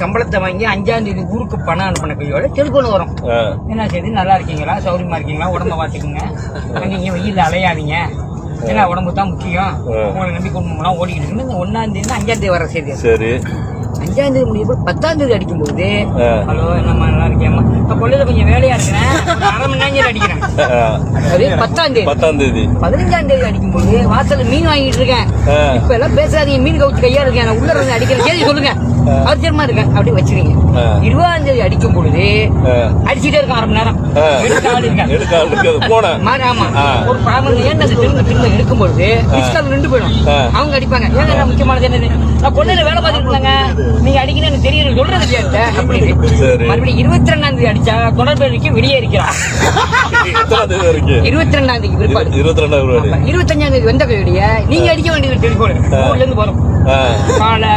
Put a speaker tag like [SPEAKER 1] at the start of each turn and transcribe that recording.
[SPEAKER 1] சம்பளத்தை வாங்கி 5ஆம் தேதி ஊருக்கு பணம் அனுப்பின கையோட டெலிபோன் வரும். என்ன செய்து நல்லா இருக்கீங்களா, சௌரியமா இருக்கீங்களா, உடம்ப பாத்துக்குங்க, நீங்க வெயில அலையாதீங்க, ஏன்னா உடம்பு தான் முக்கியம், உங்களை நம்பி குடும்பம்லாம் ஓடிக்கிட்டு இருக்கு. 1ஆம் தேதி 5ஆம் தேதி வர செய்தி. சரி, 5ஆம் தேதி முடியும் 10ஆம் தேதி அடிக்கும்போது, ஹலோ என்னம்மா நல்லா இருக்கேம்மா, இப்ப கொள்ளையில கொஞ்சம் வேலையா இருக்கிறேன், 1/2 மணி நேரம் அடிக்கிறேன். அது 10ஆம் தேதி. 15ஆம் தேதி அடிக்கும்போது வாசல்ல மீன் வாங்கிட்டு இருக்கேன். இப்ப எல்லாம் பேசாதீங்க, மீன் கவுச்சு கையா இருக்கேன், நான் உள்ள இருந்து அடிக்கிறேன், கேள்வி சொல்லுங்க, அவசியமா இருக்கேன் அப்படி வச்சிருக்கீங்க. 20ஆம் தேதி அடிக்கும் பொழுது அடிச்சுட்டே இருக்கான் 1/2 மணி நேரம். ஆமா, ஒரு பிராமணன் ஏன் திரும்ப எடுக்கும் பொழுது நின்று போயிடும். அவங்க அடிப்பாங்க, ஏன்னா முக்கியமானது என்னது, நான் கொள்ளையில வேலை பார்த்துட்டு இருந்தாங்க, நீங்க அடிக்கணும் எனக்கு தெரியும் சொல்றது இல்லையா அப்படின்னு. மறுபடியும் 22ஆம் தேதி அடிச்சா தொடர்பு வெளியே இருக்கிறான். 22ஆம் தேதி பிற்பாடு 25ஆம் தேதி வந்த கையோடைய நீங்க அடிக்க வேண்டியது டெலிபோன் ஊர்ல இருந்து வரும். காலை